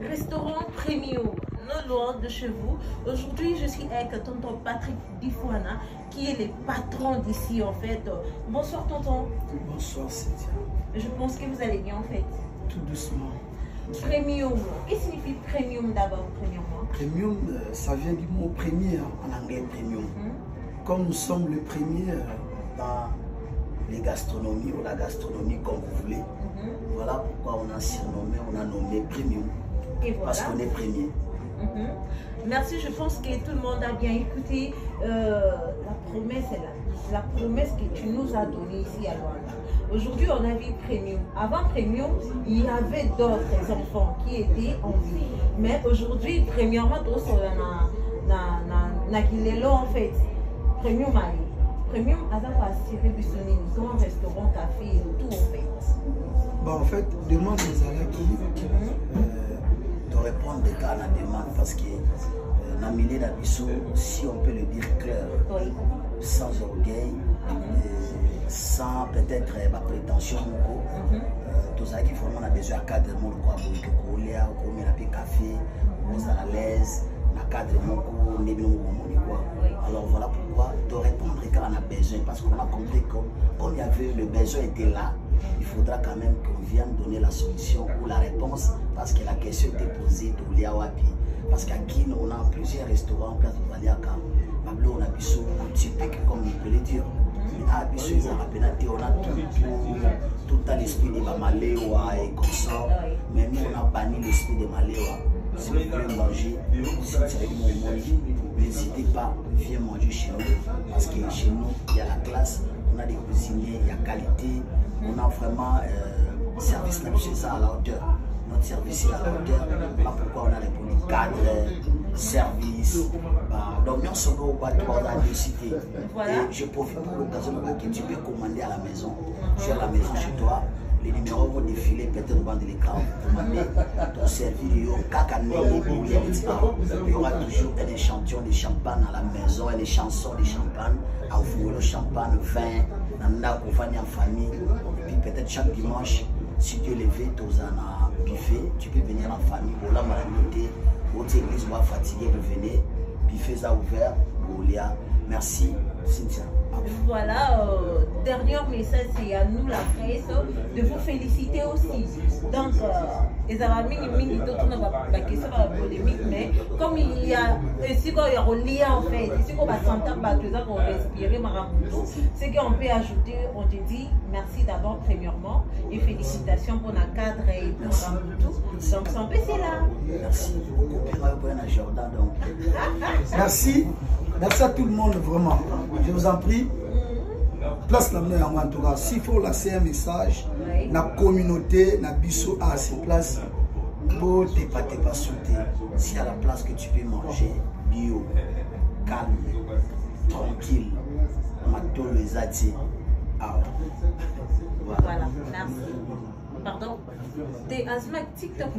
restaurant premium, non loin de chez vous. Aujourd'hui, je suis avec tonton Patrick Difouana, qui est le patron d'ici en fait. Bonsoir tonton. Bonsoir Cynthia. Je pense que vous allez bien en fait. Tout doucement. Premium. Qu'est-ce que signifie premium d'abord, premièrement? Premium, ça vient du mot premier en anglais, premium. Comme nous sommes le premier dans les gastronomies ou la gastronomie comme vous voulez. Voilà pourquoi on a surnommé, on a nommé premium. Et voilà. Parce qu'on est premier. Merci, je pense que tout le monde a bien écouté la promesse est là. La promesse que tu nous as donnée ici à Luanda. Aujourd'hui, on a vu Premium. Avant Premium, il y avait d'autres enfants qui étaient en vie. Mais aujourd'hui, premièrement, tout ça, en fait, Premium a Premium a assuré Bissonine, comme un restaurant, café, tout en fait. Bon, en fait, demande aux Alaki de répondre des cas à la demande parce que Namilé Nabiso, si on peut le dire clair, sans orgueil, sans peut-être ma prétention, tout ça qui vraiment a besoin de cadre mon quoi, pour que Léa, pour me café, on à l'aise, ma cadre mon coup, alors voilà pourquoi de répondre quand on a besoin, parce qu'on a compris que comme il y avait le besoin était là, il faudra quand même qu'on vienne donner la solution ou la réponse, parce que la question était posée de Léa Wapi. Parce qu'à Guine, on a plusieurs restaurants, place de Valiaka, Pablo, on a Bissou, typique comme on peut le dire. À Bissou, on a tout à l'esprit de Maléwa et comme ça. Mais nous, on a banni l'esprit de Maléwa. Si vous voulez manger, si vous avez mon monde, n'hésitez pas, viens manger chez nous. Parce que chez nous, il y a la classe, on a des cuisiniers, il y a qualité, on a vraiment service à la hauteur. Notre service est à la hauteur, voilà pourquoi on a répondu cadre, service. Donc, nous sommes au bas de la cité. Et je profite pour l'occasion que tu peux commander à la maison. Tu es à la maison chez toi, les numéros vont défiler peut-être au bas de l'écran. Commander ton service, il y aura toujours un échantillon de champagne à la maison et des chansons de champagne. À ouvrir le champagne, vin, en famille. Et puis peut-être chaque dimanche, si tu es levé, tu as buffet, tu peux venir en famille, pour la maladie, votre église va fatiguer, vous venez, buffet a ouvert, Bolia. Merci, Cynthia. Voilà, dernier message, c'est à nous la presse de vous féliciter aussi. Donc, ils avaient mis la question à la polémique, mais comme il y a ici il y a un lien en fait, ici qu'on va sentir pour respirer, ce qu'on peut ajouter, on te dit merci d'abord premièrement et félicitations pour la cadre et pour tout. Donc, son peu c'est là. Merci beaucoup, merci. Merci à tout le monde, vraiment. Je vous en prie. Place la main en tout cas. S'il faut lancer un message, la communauté, la bisso à ses places, pour te pas sauter. S'il y a la place que tu peux manger, bio, calme, tranquille, mato les ati. Voilà, merci. Pardon. T'es Asma TikTok,